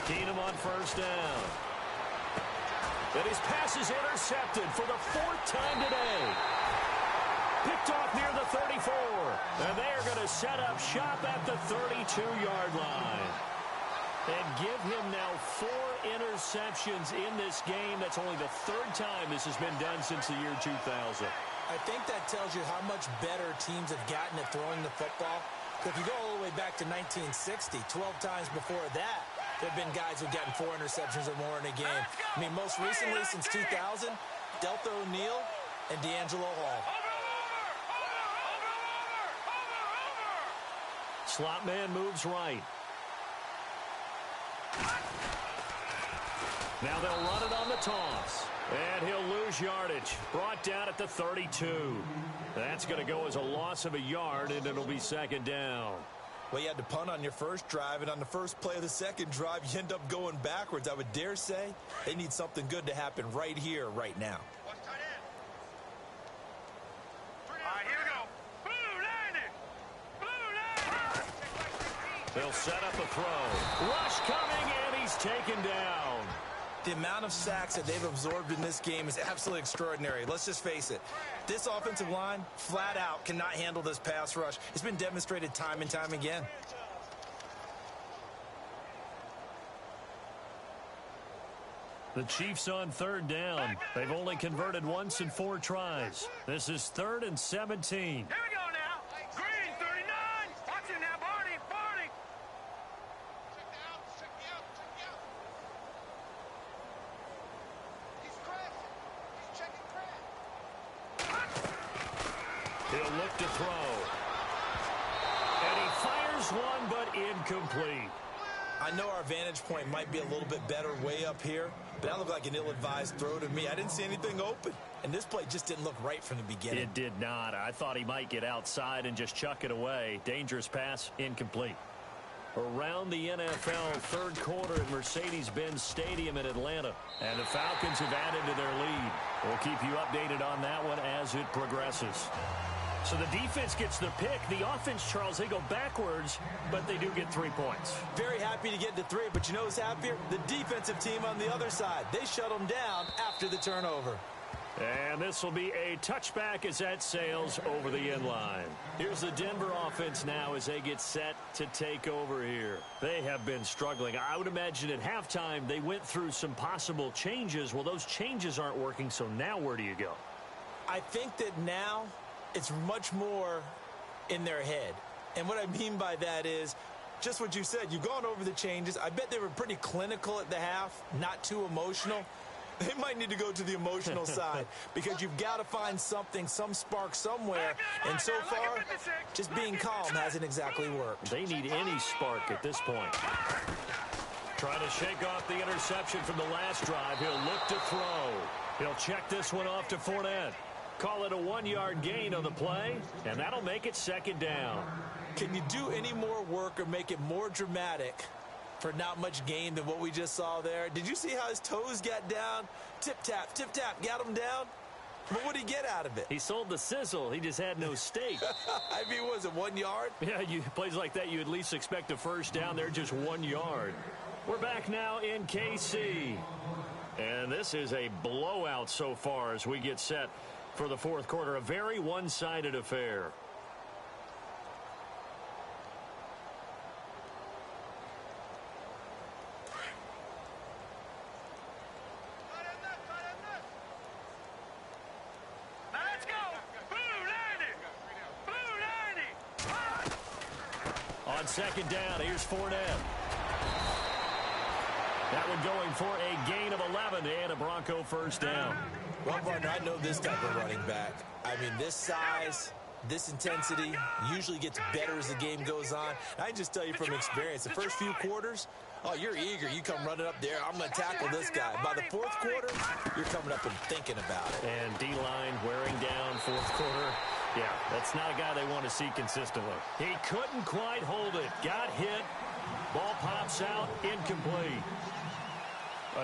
Keenum on first down. And his pass is intercepted for the 4th time today. Picked off near the 34. And they are going to set up shop at the 32-yard line. And give him now 4 interceptions in this game. That's only the 3rd time this has been done since the year 2000. I think that tells you how much better teams have gotten at throwing the football. If you go all the way back to 1960, 12 times before that, there have been guys who've gotten 4 interceptions or more in a game. I mean, most recently, since 2000, Deltha O'Neal and D'Angelo Hall. Slot man moves right. Now they'll run it on the toss. And he'll lose yardage. Brought down at the 32. That's going to go as a loss of a yard, and it'll be second down. Well, you had to punt on your first drive, and on the first play of the second drive, you end up going backwards. I would dare say they need something good to happen right here, right now. All right, here we go. Blue line. They'll set up a throw. Rush coming, and he's taken down. The amount of sacks that they've absorbed in this game is absolutely extraordinary. Let's just face it. This offensive line, flat out, cannot handle this pass rush. It's been demonstrated time and time again. The Chiefs on 3rd down. They've only converted once in 4 tries. This is 3rd and 17. Here we go now. Green, 39. Watch it now, Barney. Barney. Check me out. Check me out. Check me out. He's crashing. He's checking crash. He'll look to throw. And he fires one, but incomplete. I know our vantage point might be a little bit better way up here, but that looked like an ill-advised throw to me. I didn't see anything open, and this play just didn't look right from the beginning. It did not. I thought he might get outside and just chuck it away. Dangerous pass, incomplete. Around the NFL, 3rd quarter at Mercedes-Benz Stadium in Atlanta. And the Falcons have added to their lead. We'll keep you updated on that one as it progresses. So the defense gets the pick. The offense, Charles, they go backwards, but they do get 3 points. Very happy to get to 3, but you know who's happier? The defensive team on the other side. They shut them down after the turnover. And this will be a touchback as that sails over the end line. Here's the Denver offense now as they get set to take over here. They have been struggling. I would imagine at halftime they went through some possible changes. Well, those changes aren't working, so now where do you go? I think that now it's much more in their head. And what I mean by that is just what you said. You've gone over the changes. I bet they were pretty clinical at the half, not too emotional. They might need to go to the emotional side because you've got to find something, some spark somewhere. And so far, just being calm hasn't exactly worked. They need any spark at this point. Trying to shake off the interception from the last drive. He'll look to throw. He'll check this one off to Fournette. Call it a 1-yard gain on the play, and that'll make it second down. Can you do any more work or make it more dramatic for not much gain than what we just saw there? Did you see how his toes got down? Tip-tap, got him down. But what did he get out of it? He sold the sizzle. He just had no steak. I mean, was it 1 yard? Yeah, plays like that, you at least expect a first down. They're just 1 yard. We're back now in KC. And this is a blowout so far as we get set for the 4th quarter. A very one-sided affair. On second down, here's Fournette. That one going for a gain of 11 and a Bronco first down. Well, partner, I know this type of running back. I mean, this size, this intensity usually gets better as the game goes on. I can just tell you from experience, the first few quarters, oh, you're eager. You come running up there. I'm going to tackle this guy. By the fourth quarter, you're coming up and thinking about it. And D-line wearing down fourth quarter. Yeah, that's not a guy they want to see consistently. He couldn't quite hold it. Got hit. Ball pops out. Incomplete.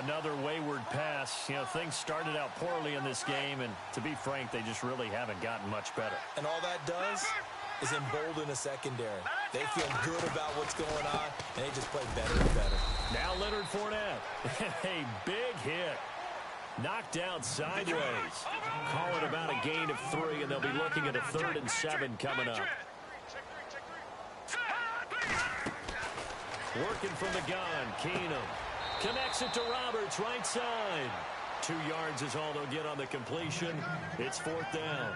Another wayward pass. You know, things started out poorly in this game, and to be frank, they just really haven't gotten much better. And all that does is embolden a secondary. They feel good about what's going on, and they just play better and better. Now Leonard Fournette. A big hit. Knocked down sideways. Call it about a gain of 3, and they'll be looking at a 3rd and 7 coming up. Working from the gun, Keenum. Connects it to Roberts, right side. 2 yards is all they'll get on the completion. It's 4th down.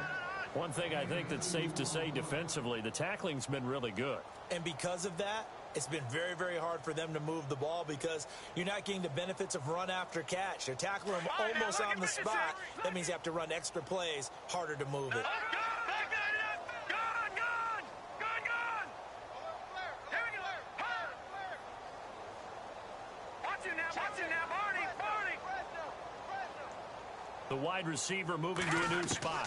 One thing I think that's safe to say defensively, the tackling's been really good. And because of that, it's been very, very hard for them to move the ball because you're not getting the benefits of run after catch. They're tackling them almost on the spot. That means you have to run extra plays, harder to move it. The wide receiver moving to a new spot.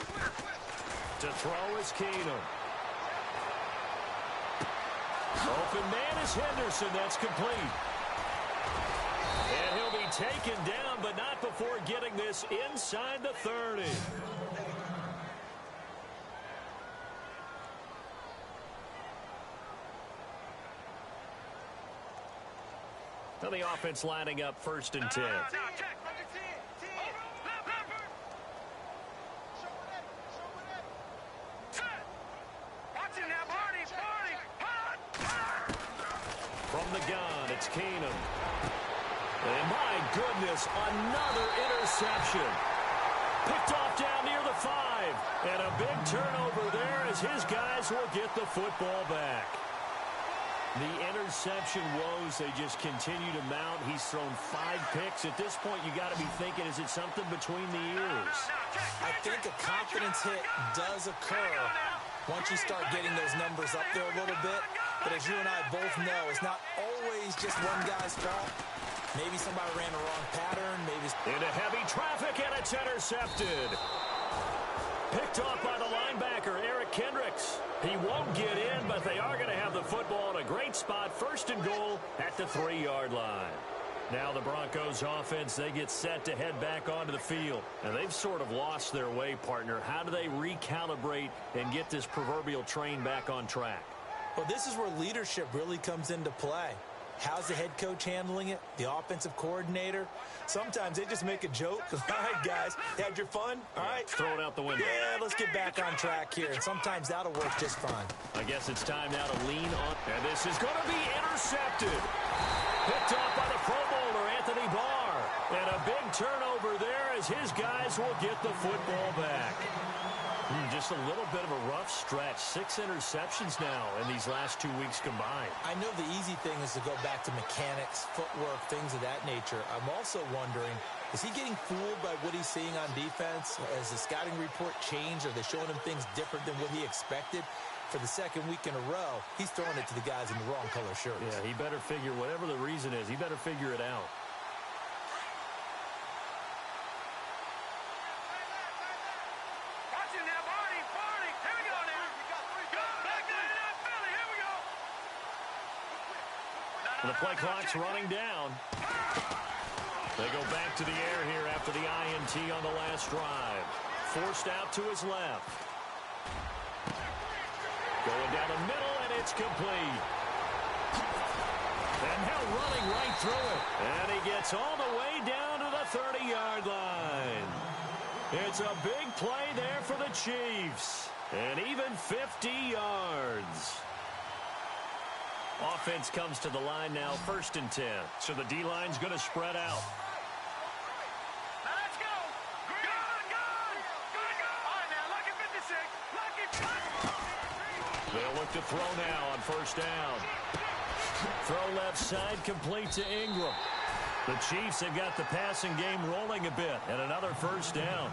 To throw is Keenum. Open man is Henderson. That's complete. And he'll be taken down, but not before getting this inside the 30. Now the offense lining up 1st and 10. From the gun, it's Keenum. And my goodness, another interception. Picked off down near the 5. And a big turnover there as his guys will get the football back. The interception woes, they just continue to mount. He's thrown 5 picks. At this point, you got to be thinking, is it something between the ears? I think a confidence hit does occur once you start getting those numbers up there a little bit. But as you and I both know, it's not always just one guy's fault. Maybe somebody ran the wrong pattern. Maybe into heavy traffic, and it's intercepted. Picked off by the linebacker, Eric Kendricks. He won't get in, but they are going to have the football in a great spot. 1st and goal at the 3-yard line. Now the Broncos offense, they get set to head back onto the field. And they've sort of lost their way, partner. How do they recalibrate and get this proverbial train back on track? Well, this is where leadership really comes into play. How's the head coach handling it? The offensive coordinator? Sometimes they just make a joke. All right, guys, had your fun? All right. Throw it out the window. Yeah, let's get back on track here. And sometimes that'll work just fine. I guess it's time now to lean on. And this is going to be intercepted. Picked off by the Pro Bowler, Anthony Barr. And a big turnover there as his guys will get the football back. Just a little bit of a rough stretch. 6 interceptions now in these last 2 weeks combined. I know the easy thing is to go back to mechanics, footwork, things of that nature. I'm also wondering, is he getting fooled by what he's seeing on defense? Has the scouting report changed? Are they showing him things different than what he expected? For the 2nd week in a row, he's throwing it to the guys in the wrong color shirts. Yeah, he better figure, whatever the reason is, he better figure it out. The play clock's running down. They go back to the air here after the INT on the last drive. Forced out to his left. Going down the middle, and it's complete. And now running right through it. And he gets all the way down to the 30-yard line. It's a big play there for the Chiefs. And even 50 yards. Offense comes to the line now, 1st and 10. So the D-line's going to spread out. Let's go. Good. All right, now, lucky 56. Lucky. They'll look to throw now on first down. Throw left side, complete to Ingram. The Chiefs have got the passing game rolling a bit, and another first down.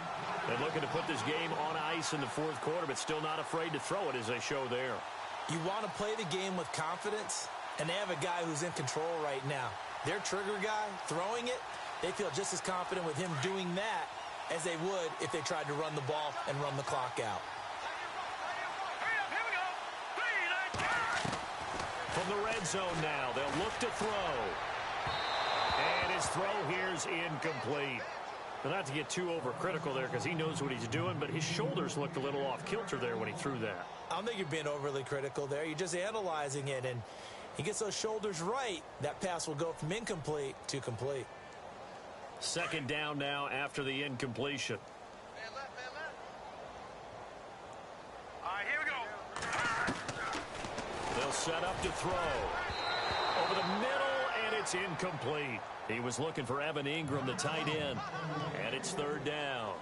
They're looking to put this game on ice in the fourth quarter, but still not afraid to throw it as they show there. You want to play the game with confidence, and they have a guy who's in control right now. Their trigger guy, throwing it, they feel just as confident with him doing that as they would if they tried to run the ball and run the clock out. From the red zone now, they'll look to throw. And his throw here's incomplete. But not to get too overcritical there because he knows what he's doing, but his shoulders looked a little off kilter there when he threw that. I don't think you're being overly critical there. You're just analyzing it, and he gets those shoulders right. That pass will go from incomplete to complete. Second down now after the incompletion. Man left. All right, here we go. They'll set up to throw. Over the middle, and it's incomplete. He was looking for Evan Ingram, the tight end. And it's third down.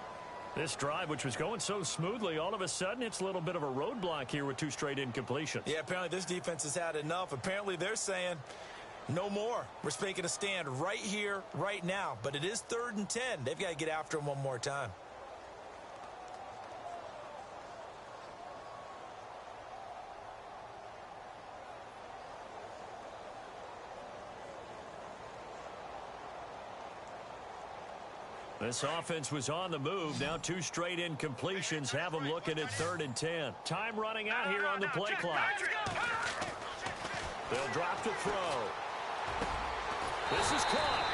This drive, which was going so smoothly, all of a sudden it's a little bit of a roadblock here with two straight incompletions. Yeah, apparently this defense has had enough. Apparently they're saying no more. We're making a stand right here, right now. But it is 3rd and 10. They've got to get after him one more time. This offense was on the move. Now two straight incompletions have them looking at 3rd and 10. Time running out here on the play clock. They'll drop to throw. This is caught.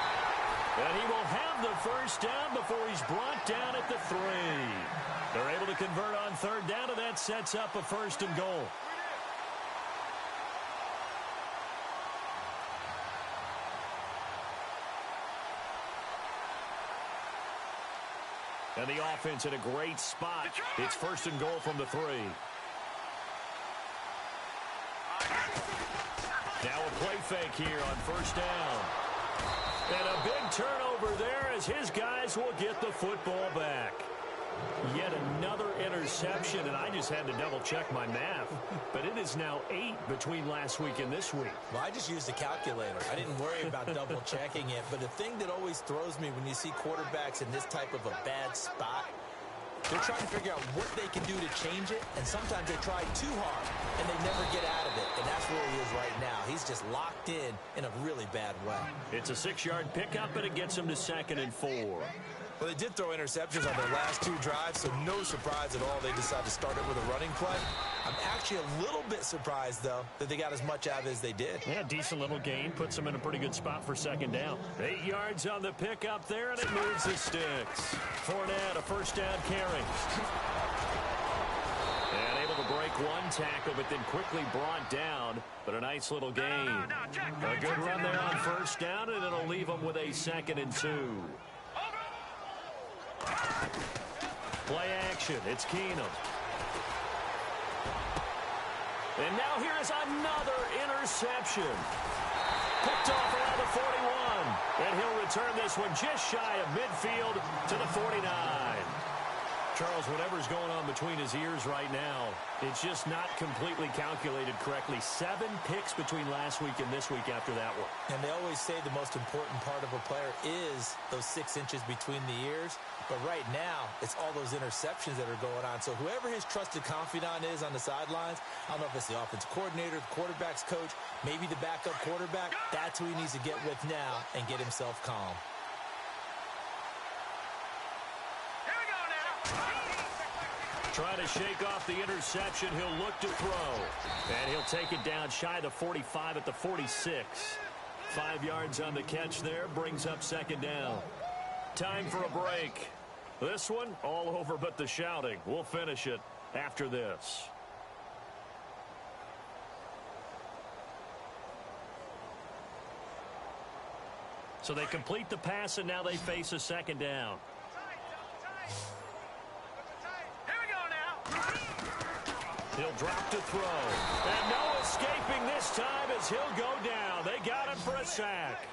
And he will have the first down before he's brought down at the 3. They're able to convert on 3rd down, and that sets up a 1st and goal. And the offense in a great spot. It's 1st and goal from the 3. Now a play fake here on 1st down. And a big turnover there as his guys will get the football back. Yet another interception, and I just had to double-check my math. But it is now 8 between last week and this week. Well, I just used a calculator. I didn't worry about double-checking it. But the thing that always throws me when you see quarterbacks in this type of a bad spot, they're trying to figure out what they can do to change it, and sometimes they try too hard, and they never get out of it. And that's where he is right now. He's just locked in a really bad way. It's a 6-yard pickup, and it gets him to 2nd and 4. Well, they did throw interceptions on their last 2 drives, so no surprise at all they decided to start it with a running play. I'm actually a little bit surprised, though, that they got as much out of it as they did. Yeah, decent little gain. Puts them in a pretty good spot for 2nd down. 8 yards on the pickup there, and it moves the sticks. Fournette, a 1st down carry. And able to break one tackle, but then quickly brought down. But a nice little gain. A good run there on 1st down, and it'll leave them with a 2nd and 2. Play action. It's Keenum. And now here is another interception. Picked off around the 41. And he'll return this one just shy of midfield to the 49. Charles, whatever's going on between his ears right now, it's just not completely calculated correctly. 7 picks between last week and this week after that one. And they always say the most important part of a player is those 6 inches between the ears. But right now, it's all those interceptions that are going on. So whoever his trusted confidant is on the sidelines, I don't know if it's the offensive coordinator, the quarterback's coach, maybe the backup quarterback, that's who he needs to get with now and get himself calm. Trying to shake off the interception. He'll look to throw. And he'll take it down shy of the 45 at the 46. 5 yards on the catch there. Brings up 2nd down. Time for a break. This one, all over but the shouting. We'll finish it after this. So they complete the pass, and now they face a 2nd down. He'll drop to throw. And no escaping this time as he'll go down. They got him for a sack.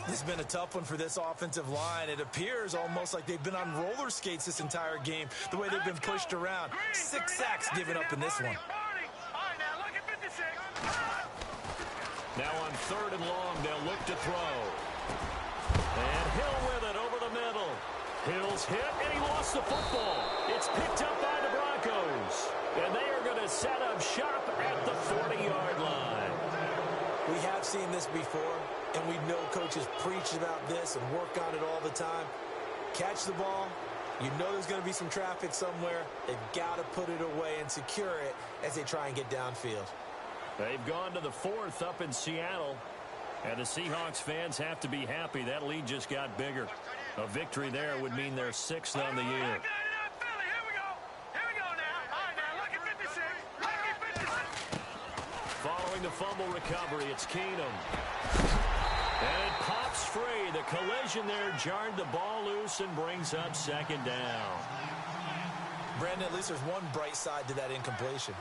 This has been a tough one for this offensive line. It appears almost like they've been on roller skates this entire game, the way they've been pushed around. 6 sacks given up in this one. Now on 3rd and long, they'll look to throw. And Hill with it over the middle. Hill's hit, and he lost the football. It's picked up by the Broncos. And they are going to set up shop at the 40-yard line. We have seen this before, and we know coaches preach about this and work on it all the time. Catch the ball. You know there's going to be some traffic somewhere. They've got to put it away and secure it as they try and get downfield. They've gone to the 4th up in Seattle. And the Seahawks fans have to be happy. That lead just got bigger. A victory there would mean they're 6th on the year. Following the fumble recovery, it's Keenum. And it pops free. The collision there jarred the ball loose and brings up 2nd down. Brandon, at least there's one bright side to that incompletion.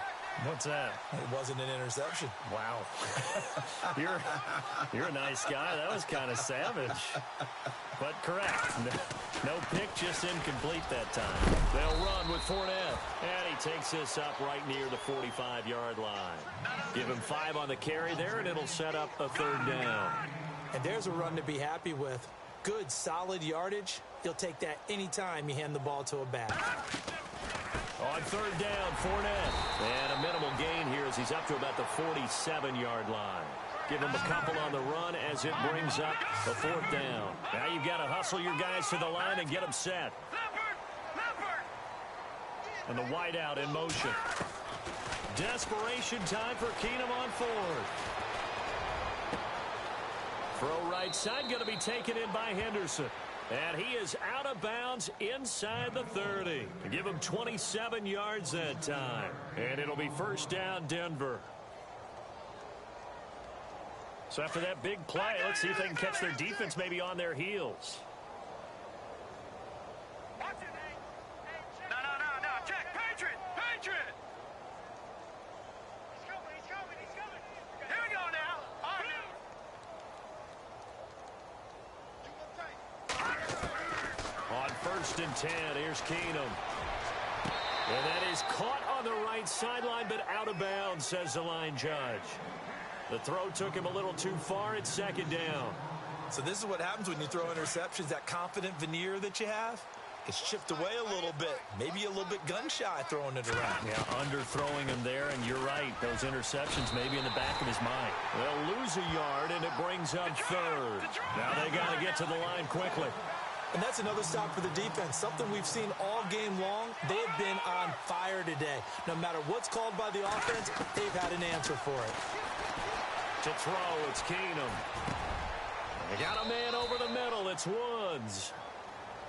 What's that? It wasn't an interception. Wow. You're a nice guy. That was kind of savage. But correct. No pick, just incomplete that time. They'll run with Fournette. And he takes this up right near the 45-yard line. Give him 5 on the carry there, and it'll set up a 3rd down. And there's a run to be happy with. Good, solid yardage. You'll take that anytime you hand the ball to a back. On 3rd down, Fournette. And a minimal gain here as he's up to about the 47-yard line. Give him a couple on the run as it brings up the 4th down. Now you've got to hustle your guys to the line and get them set. And the wideout in motion. Desperation time for Keenum on 4th. Throw right side, going to be taken in by Henderson. And he is out of bounds inside the 30. Give him 27 yards that time. And it'll be 1st down, Denver. So after that big play, let's see if they can catch their defense maybe on their heels. No. Check. Patriot. He's coming. Here we go now. All right. On 1st and 10, here's Keenum. And that is caught on the right sideline, but out of bounds, says the line judge. The throw took him a little too far. It's 2nd down. So this is what happens when you throw interceptions. That confident veneer that you have, it's chipped away a little bit. Maybe a little bit gun-shy throwing it around. Yeah, underthrowing him there, and you're right. Those interceptions maybe in the back of his mind. They'll lose a yard, and it brings up 3rd. Now they got to get to the line quickly. And that's another stop for the defense. Something we've seen all game long. They've been on fire today. No matter what's called by the offense, they've had an answer for it. To throw, it's Keenum. They got a man over the middle. It's Woods.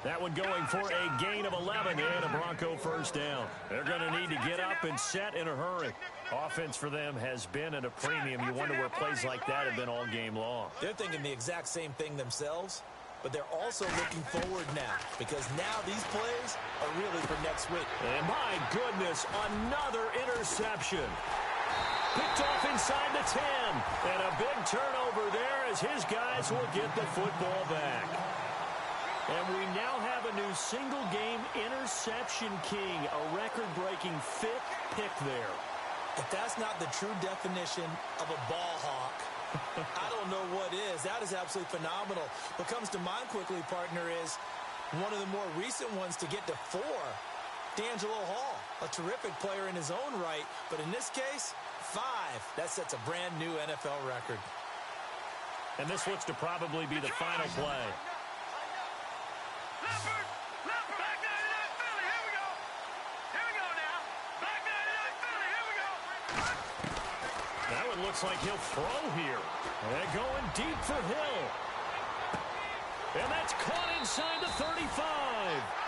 That one going for a gain of 11 and a Bronco 1st down. They're going to need to get up and set in a hurry. Offense for them has been at a premium. You wonder where plays like that have been all game long. They're thinking the exact same thing themselves, but they're also looking forward now because now these plays are really for next week. And my goodness, another interception. Picked off inside the 10. And a big turnover there as his guys will get the football back. And we now have a new single-game interception king, a record-breaking 5th pick there. If that's not the true definition of a ball hawk, I don't know what is. That is absolutely phenomenal. What comes to mind quickly, partner, is one of the more recent ones to get to 4. D'Angelo Hall, a terrific player in his own right, but in this case, 5. That sets a brand new NFL record. And this looks to probably be the final play. Leopard, back 99 Philly, here we go. Here we go now. Back 99 Philly, here we go. That one looks like he'll throw here. And going deep for Hill. And that's caught inside the 35.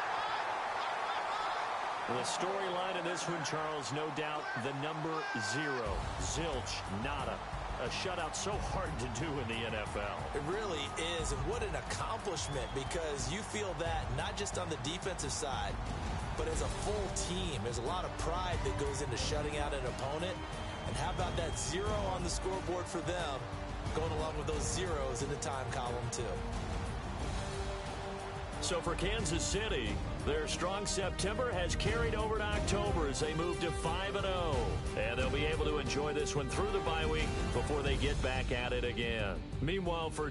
The storyline in this one, Charles, no doubt the number 0. Zilch, nada. A shutout so hard to do in the NFL. It really is, and what an accomplishment, because you feel that not just on the defensive side, but as a full team. There's a lot of pride that goes into shutting out an opponent. And how about that 0 on the scoreboard for them, going along with those zeros in the time column, too. So for Kansas City, their strong September has carried over to October as they move to 5-0. And they'll be able to enjoy this one through the bye week before they get back at it again. Meanwhile, for